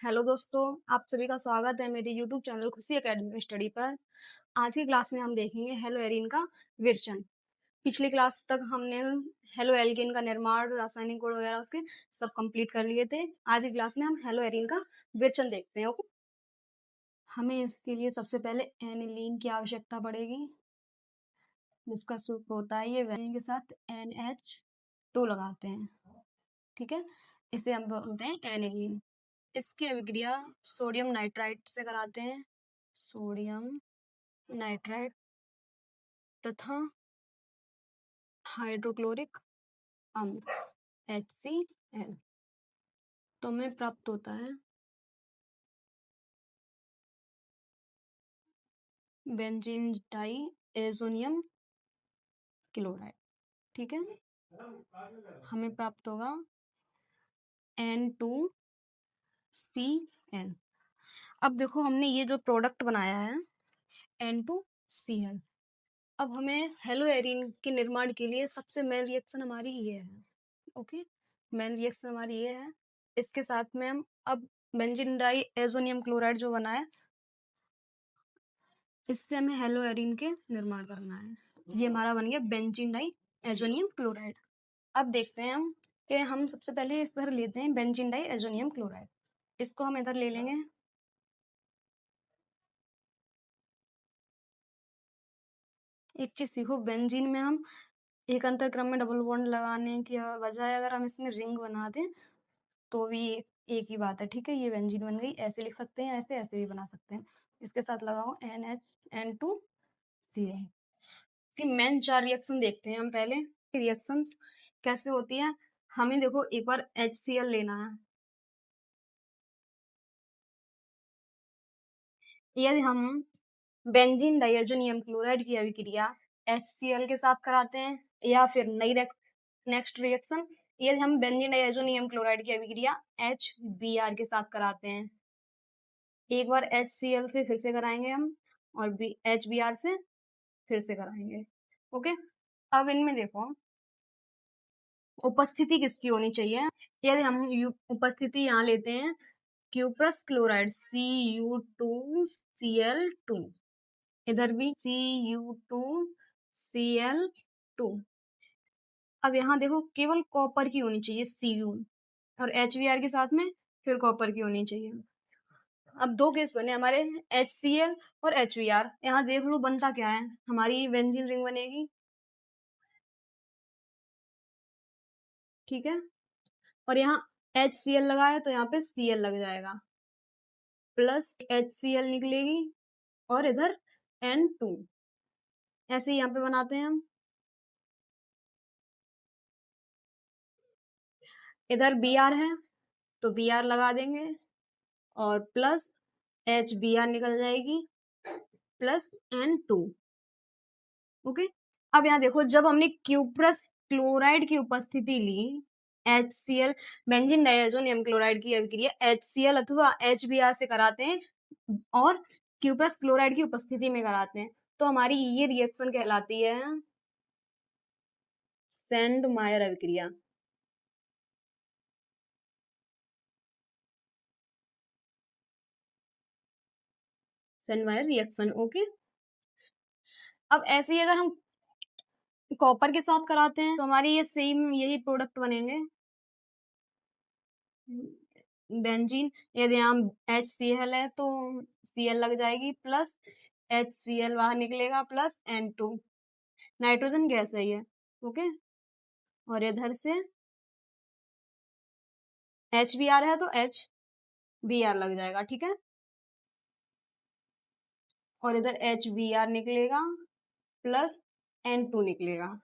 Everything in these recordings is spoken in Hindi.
हेलो दोस्तों, आप सभी का स्वागत है मेरे यूट्यूब चैनल खुशी एकेडमी स्टडी पर। आज की क्लास में हम देखेंगे हेलो एरिन का विरचन। पिछली क्लास तक हमने हेलो एल्केन का निर्माण, रासायनिक गुण वगैरह उसके सब कंप्लीट कर लिए थे। आज की क्लास में हम हेलो एरिन का विरचन देखते हैं। ओके, हमें इसके लिए सबसे पहले एनिलीन की आवश्यकता पड़ेगी, जिसका सूत्र होता है ये वैलिन के साथ NH2 लगाते हैं। ठीक है, इसे हम बोलते हैं एनिलीन। इसकी अभिक्रिया सोडियम नाइट्राइट से कराते हैं, सोडियम नाइट्राइट तथा हाइड्रोक्लोरिक अम्ल HCl। तो हमें प्राप्त होता है बेंजीन डाई एजोनियम क्लोराइड। ठीक है, हमें प्राप्त होगा N2Cl। अब देखो, हमने ये जो प्रोडक्ट बनाया है N2Cl, अब हमें हेलो एरिन के निर्माण के लिए सबसे मेन रिएक्शन हमारी ये है। ओके, मेन रिएक्शन हमारी ये है। इसके साथ में हम अब बेंजीन डाई एजोनियम क्लोराइड जो बना है, इससे हमें हेलो एरिन के निर्माण करना है। ये हमारा बन गया बेंजीन डाई एजोनियम क्लोराइड। अब देखते हैं हम कि हम सबसे पहले इस तरह लेते हैं बेंजीन डाई एजोनियम क्लोराइड। इसको हम इधर ले लेंगे। एक चीज सीखो, बेंजीन में हम एक अंतर क्रम में डबल बॉन्ड लगाने की बजाय अगर हम इसमें रिंग बना दें तो भी एक ही बात है। ठीक है, ये बेंजीन बन गई, ऐसे लिख सकते हैं, ऐसे ऐसे भी बना सकते हैं। इसके साथ लगाओ N2Cl की मेन 4 रिएक्शन देखते हैं हम पहले। रिएक्शंस कैसे होती है, हमें देखो एक बार HCl लेना है। यदि हम बेंजीन डाइएजोनियम क्लोराइड की अभिक्रिया HCl के साथ कराते हैं, या फिर नई नेक्स्ट रिएक्शन, यदि हम बेंजीन डाइएजोनियम क्लोराइड की अभिक्रिया HBr के साथ कराते हैं। एक बार HCl से फिर से कराएंगे हम, और HBr से फिर से कराएंगे। ओके, अब इनमें देखो उपस्थिति किसकी होनी चाहिए। यदि हम उपस्थिति यहाँ लेते हैं क्यूप्रस क्लोराइड Cu2Cl2, इधर भी Cu2Cl2। अब यहाँ देखो केवल कॉपर की होनी चाहिए Cu, और HBr के साथ में फिर कॉपर की होनी चाहिए। अब दो केस बने हमारे, HCl और HBr। यहाँ देख लो बनता क्या है, हमारी बेंजीन रिंग बनेगी। ठीक है, और यहाँ HCl लगा है तो यहाँ पे Cl लग जाएगा, प्लस HCl निकलेगी और इधर N2। ऐसे ही यहाँ पे बनाते हैं हम। इधर Br है तो Br लगा देंगे, और प्लस HBr निकल जाएगी, प्लस N2। ओके, अब यहाँ देखो, जब हमने क्यूप्रस क्लोराइड की उपस्थिति ली, HCl बेंजीन डाइएजोनियम क्लोराइड की अभिक्रिया HCl अथवा HBr से कराते हैं और क्यूप्रस क्लोराइड की उपस्थिति में कराते हैं, तो हमारी ये रिएक्शन कहलाती है सेंड मायर अभिक्रिया। सेंड मायर रिएक्शन। ओके, अब ऐसे ही अगर हम कॉपर के साथ कराते हैं तो हमारी ये सेम यही प्रोडक्ट बनेंगे। बेंजीन, यदि यहाँ HCl है तो Cl लग जाएगी, प्लस HCl बाहर निकलेगा, प्लस N2। नाइट्रोजन गैस है ये। ओके, और इधर से HBr है तो HBr लग जाएगा। ठीक है, और इधर HBr निकलेगा, प्लस N2 निकलेगा।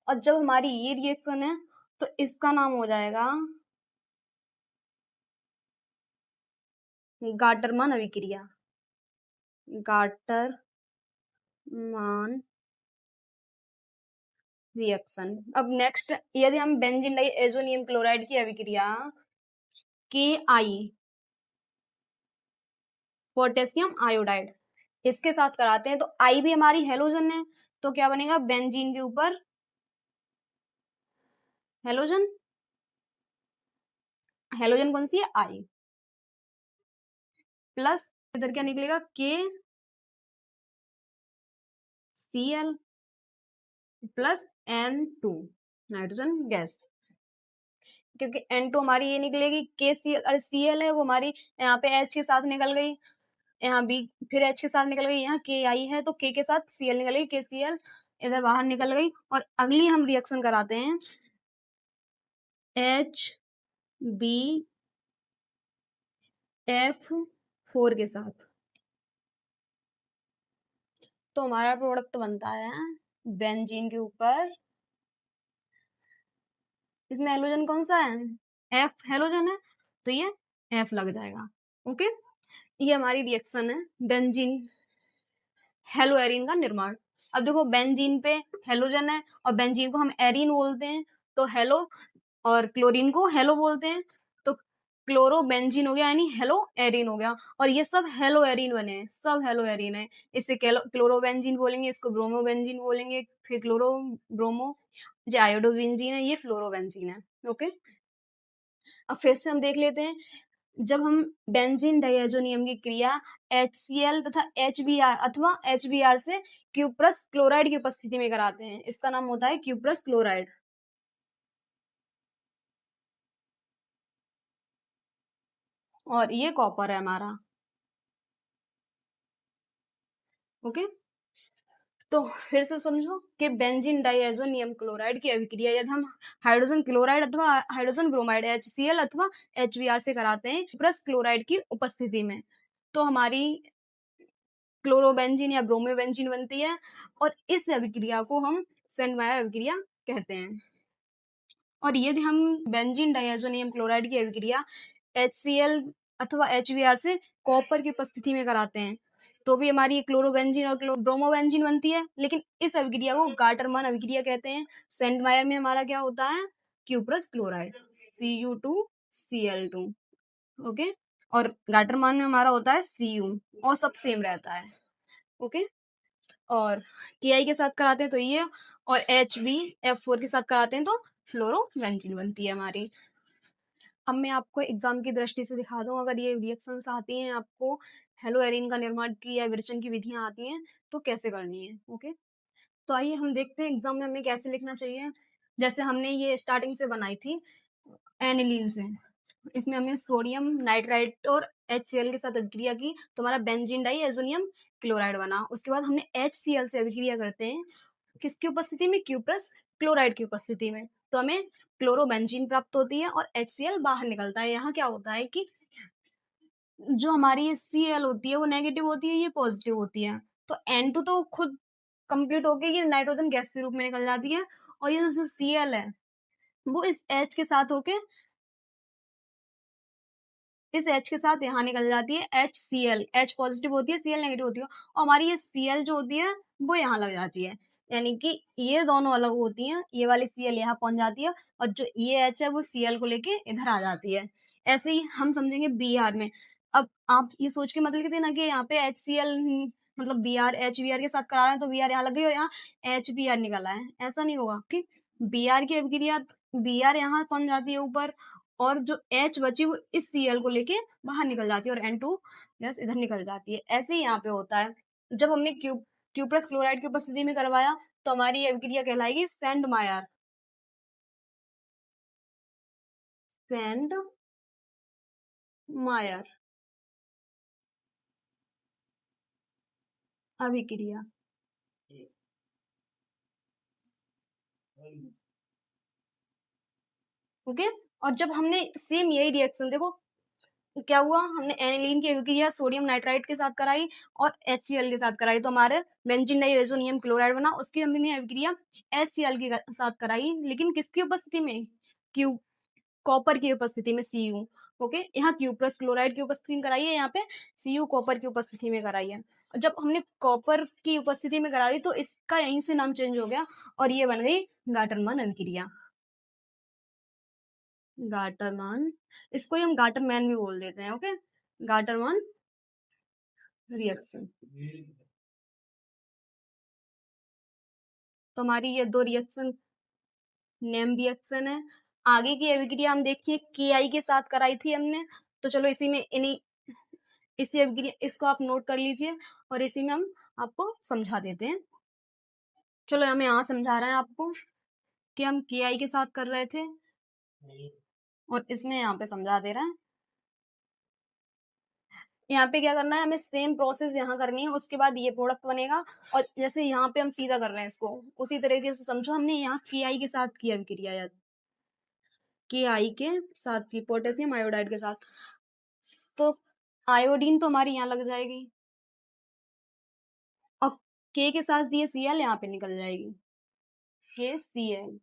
और जब हमारी ये रिएक्शन है तो इसका नाम हो जाएगा गाटरमान अभिक्रिया। Gattermann reaction. अब नेक्स्ट, यदि हम बेंजीन डाइएजोनियम क्लोराइड की अभिक्रिया KI पोटेशियम आयोडाइड इसके साथ कराते हैं तो I भी हमारी हेलोजन है, तो क्या बनेगा, बेंजीन के ऊपर हेलोजन। हेलोजन कौन सी है, I। प्लस इधर क्या निकलेगा, K C L plus N2 nitrogen gas, क्योंकि N2 हमारी ये निकलेगी के सी एल, अरे सी एल है वो हमारी यहाँ पे H के साथ निकल गई, यहाँ बी फिर H के साथ निकल गई, यहाँ के आई है तो के साथ सी एल निकल गई, के सी एल इधर बाहर निकल गई। और अगली हम रिएक्शन कराते हैं HBF4 के साथ, तो हमारा प्रोडक्ट बनता है बेंजीन के ऊपर, इसमें हेलोजन कौन सा है, F हेलोजन है, तो ये F लग जाएगा। ओके, ये हमारी रिएक्शन है बेंजीन हेलो एरीन का निर्माण। अब देखो बेंजीन पे हेलोजन है और बेंजीन को हम एरीन बोलते हैं, तो हेलो, और क्लोरीन को हेलो बोलते हैं, तो क्लोरो बेंजीन हो गया यानी हेलो एरीन हो गया। और ये सब हेलो एरीन बने हैं, सब हेलो एरीन है। इसे क्लोरो बेंजीन बोलेंगे, इसको ब्रोमो बेंजीन बोलेंगे, फिर क्लोरो ब्रोमो जो आयोडो बेंजीन है, ये फ्लोरो बेंजीन है। ओके, अब फिर से हम देख लेते हैं, जब हम बेंजीन डाइएजोनियम की क्रिया HCl तथा HBr अथवा HBr से क्यूप्रस क्लोराइड की उपस्थिति में कराते हैं, इसका नाम होता है क्यूप्रस क्लोराइड। और ये कॉपर है हमारा। ओके, तो फिर से समझो कि बेंजीन डाइएजोनियम क्लोराइड की अभिक्रिया यदि हम हाइड्रोजन क्लोराइड अथवा हाइड्रोजन ब्रोमाइड HCl अथवा HBr से कराते हैं क्यूप्रस क्लोराइड की उपस्थिति में, तो हमारी क्लोरोबेंजीन या ब्रोमोबेंजीन बनती है, और इस अभिक्रिया को हम सेंडमायर अभिक्रिया कहते हैं। और यदि हम बेंजीन डाइएजोनियम क्लोराइड की अभिक्रिया HCl अथवा HBr से कॉपर की उपस्थिति में कराते हैं, तो भी हमारी क्लोरोबेंजीन और ब्रोमोबेंजीन बनती है, लेकिन इस अभिक्रिया को गाटरमान अभिक्रिया कहते हैं। सेंडमायर में हमारा क्या होता है, क्यूप्रस क्लोराइड Cu2Cl2। ओके, और गाटरमान में हमारा होता है Cu, और सब सेम रहता है। ओके, और Ki के साथ कराते हैं तो ये, और HbF4 के साथ कराते हैं तो फ्लोरोबेंजीन बनती है हमारी। अब मैं आपको एग्जाम की दृष्टि से दिखा दूं, अगर ये रिएक्शंस आती हैं आपको, हेलो एरीन का निर्माण की या विरचन की विधियां आती हैं तो कैसे करनी है। ओके, तो आइए हम देखते हैं एग्जाम में हमें कैसे लिखना चाहिए। जैसे हमने ये स्टार्टिंग से बनाई थी एनिलीन से, इसमें हमने सोडियम नाइट्राइट और HCl के साथ अभिक्रिया की तो हमारा बेंजीन डाइएजोनियम क्लोराइड बना। उसके बाद हमने HCl से अभिक्रिया करते हैं, किसकी उपस्थिति में, क्यूप्रस क्लोराइड की उपस्थिति में, तो हमें क्लोरोबेंजीन प्राप्त होती है और HCl बाहर निकलता है। यहाँ क्या होता है कि जो हमारी Cl होती है वो नेगेटिव होती है, ये पॉजिटिव होती है, तो N2 तो खुद कंप्लीट होके ये नाइट्रोजन गैस के रूप में निकल जाती है, और ये जो Cl है वो इस H के साथ होके, इस H के साथ यहाँ निकल जाती है HCl, H पॉजिटिव होती है, Cl नेगेटिव होती है, और हमारी ये Cl जो होती है वो यहाँ लग जाती है, यानी कि ये दोनों अलग होती हैं, ये वाली Cl यहाँ पहुंच जाती है, और जो ये H है वो Cl को लेके इधर आ जाती है। ऐसे ही हम समझेंगे Br में। अब आप ये सोच के मत लिख देना कि यहाँ पे HCl मतलब Br HBr के साथ करा रहे हैं तो Br यहाँ लग गई और यहाँ HBr निकला है, ऐसा नहीं होगा। ठीक, Br की अभिक्रिया Br यहाँ पहुंच जाती है ऊपर, और जो H बची वो इस Cl को लेके बाहर निकल जाती है, और N2 गैस इधर निकल जाती है। ऐसे ही यहाँ पे होता है। जब हमने क्यूप्रस क्लोराइड की उपस्थिति में करवाया तो हमारी ये अभिक्रिया कहलाएगी सेंडमायर अभिक्रिया। ओके, और जब हमने सेम यही रिएक्शन देखो क्या हुआ, हमने एनिलीन की अभिक्रिया सोडियम नाइट्राइट के साथ कराई और HCl के साथ कराई तो हमारे बेंजीन डाइएजोनियम क्लोराइड बना। उसकी हमने अभिक्रिया HCl के साथ कराई, लेकिन किसकी उपस्थिति में, क्यू कॉपर की उपस्थिति में Cu। ओके, यहाँ क्यूप्रस क्लोराइड की उपस्थिति में कराई है, यहाँ पे Cu कॉपर की उपस्थिति में कराई है। जब हमने कॉपर की उपस्थिति में कराई तो इसका यहीं से नाम चेंज हो गया और ये बन गई गाटरमान अभिक्रिया। गाटरमान, इसको ही हम गाटरमैन भी बोल देते हैं। Okay, Gattermann reaction. तो हमारी ये दो रिएक्शन नेम रिएक्शन है। आगे की अभिक्रिया हम देखिए Ki के साथ कराई थी हमने, तो चलो इसी में इन्हीं इसी अभिक्रिया इसको आप नोट कर लीजिए और इसी में हम आपको समझा देते हैं। चलो हमें यहाँ समझा रहे हैं आपको कि हम KI के साथ कर रहे थे और इसमें यहाँ पे समझा दे रहे हैं। यहाँ पे क्या करना है, हमें सेम प्रोसेस यहाँ करनी है, उसके बाद ये प्रोडक्ट बनेगा। और जैसे यहाँ पे हम सीधा कर रहे हैं इसको, उसी तरीके से समझो हमने यहाँ KI के साथ की अभिक्रिया, KI के साथ की पोटेशियम आयोडाइड के साथ, तो आयोडीन तो हमारी यहाँ लग जाएगी और K के साथ ये Cl यहाँ पे निकल जाएगी, KCl,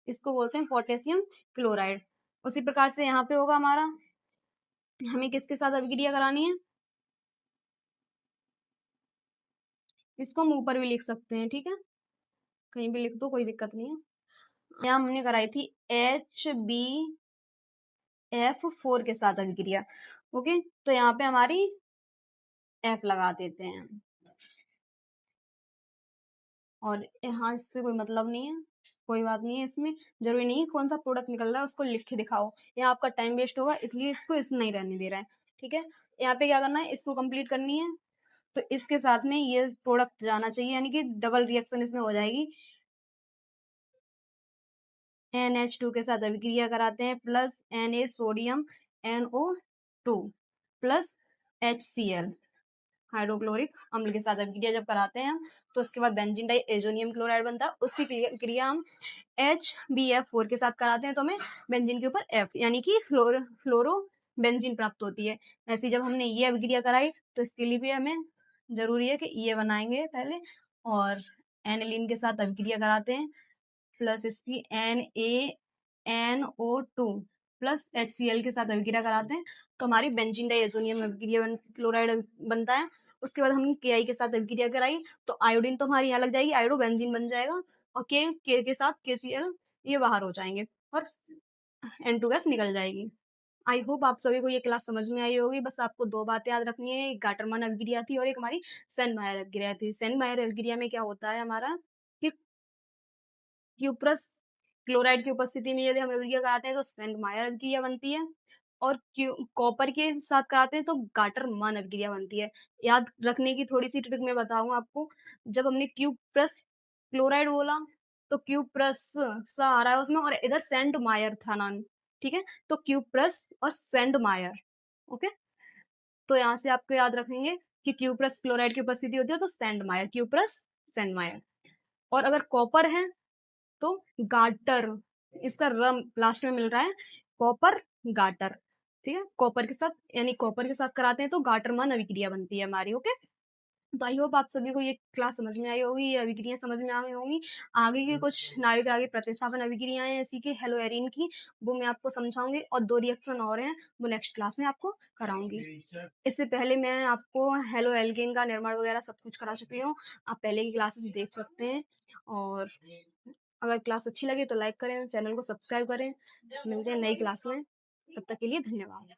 इसको बोलते हैं पोटेशियम क्लोराइड। उसी प्रकार से यहाँ पे होगा हमारा, हमें किसके साथ अभिक्रिया करानी है, इसको हम ऊपर भी लिख सकते हैं, ठीक है, कहीं भी लिख दो कोई दिक्कत नहीं है। यहाँ हमने कराई थी HbF4 के साथ अभिक्रिया, ओके, तो यहाँ पे हमारी F लगा देते हैं और यहाँ इससे कोई मतलब नहीं है, कोई बात नहीं है, इसमें जरूरी नहीं है कौन सा प्रोडक्ट निकल रहा है उसको लिख के दिखाओ, यहाँ आपका टाइम वेस्ट होगा, इसलिए इसको इस नहीं रहने दे रहा है, ठीक है। यहाँ पे क्या करना है, इसको कंप्लीट करनी है, तो इसके साथ में ये प्रोडक्ट जाना चाहिए, यानी कि डबल रिएक्शन इसमें हो जाएगी। NH2 के साथ अभिक्रिया कराते हैं plus Na sodium NO2 plus HCl hydrochloric अम्ल के साथ अभिक्रिया जब कराते हैं तो उसके बाद बेंजीन डाई एजोनियम क्लोराइड बनता है। उसकी क्रिया हम HbF4 के साथ कराते हैं तो हमें बेंजीन के ऊपर F यानी कि फ्लोरो बेंजीन प्राप्त होती है। ऐसी जब हमने ये अभिक्रिया कराई तो इसके लिए भी हमें जरूरी है कि ये बनाएंगे पहले और एनिलीन के साथ अभिक्रिया कराते हैं प्लस इसकी NaNO2 प्लस HCl के साथ अभिक्रिया कराते हैं तो हमारी बेंजीन डाइएजोनियम अभिक्रिया क्लोराइड बनता है। उसके बाद हमने KI के साथ अभिक्रिया कराई तो आयोडीन तो हमारी यहाँ लग जाएगी, आयोडो बेंजीन बन जाएगा और K के साथ KCl ये बाहर हो जाएंगे और N2 गैस निकल जाएगी। आई होप आप सभी को ये क्लास समझ में आई होगी। बस आपको दो बातें याद रखनी है, एक गाटरमान अभिक्रिया थी और एक हमारी सेन मायर अभिक्रिया थी। सेन मायर अभिक्रिया में क्या होता है हमारा कि क्यूप्रस क्लोराइड की उपस्थिति में यदि हम अभिक्रिया कराते हैं तो सेंट मायर अभिक्रिया बनती है और कॉपर के साथ कराते हैं तो गाटरमान अभिक्रिया बनती है। याद रखने की थोड़ी सी ट्रिक मैं बताऊं आपको, जब हमने क्यूप्रस क्लोराइड बोला तो क्यूप्रस सा आ रहा है उसमें और इधर सेंट मायर था नाम, ठीक है, तो क्यूप्रस और सेंट मायर, ओके, तो यहाँ से आपको याद रखेंगे कि क्यूप्रस क्लोराइड की उपस्थिति होती है तो सेंट मायर, क्यूप्रस सेंट मायर। और अगर कॉपर है तो गाटर, इसका रम लास्ट में मिल रहा है, कॉपर गाटर, ठीक है, कॉपर के साथ यानी कॉपर के साथ कराते हैं तो गाटरमान अभिक्रिया बनती है हमारी, ओके। तो आई होप आप सभी को ये क्लास समझ में आई होगी, ये अभिक्रिया समझ में आई होंगी। आगे की कुछ नाभिक आगे प्रतिस्थापन अभिक्रियाएं ऐसी की हेलो एरिन की, वो मैं आपको समझाऊंगी और दो रिएक्शन और हैं वो नेक्स्ट क्लास में आपको कराऊंगी। इससे पहले मैं आपको हेलो एल्केन का निर्माण वगैरह सब कुछ करा चुकी हूँ, आप पहले की क्लासेस देख सकते हैं। और अगर क्लास अच्छी लगे तो लाइक करें, चैनल को सब्सक्राइब करें। मिलते हैं नई क्लास में, तब तक के लिए धन्यवाद।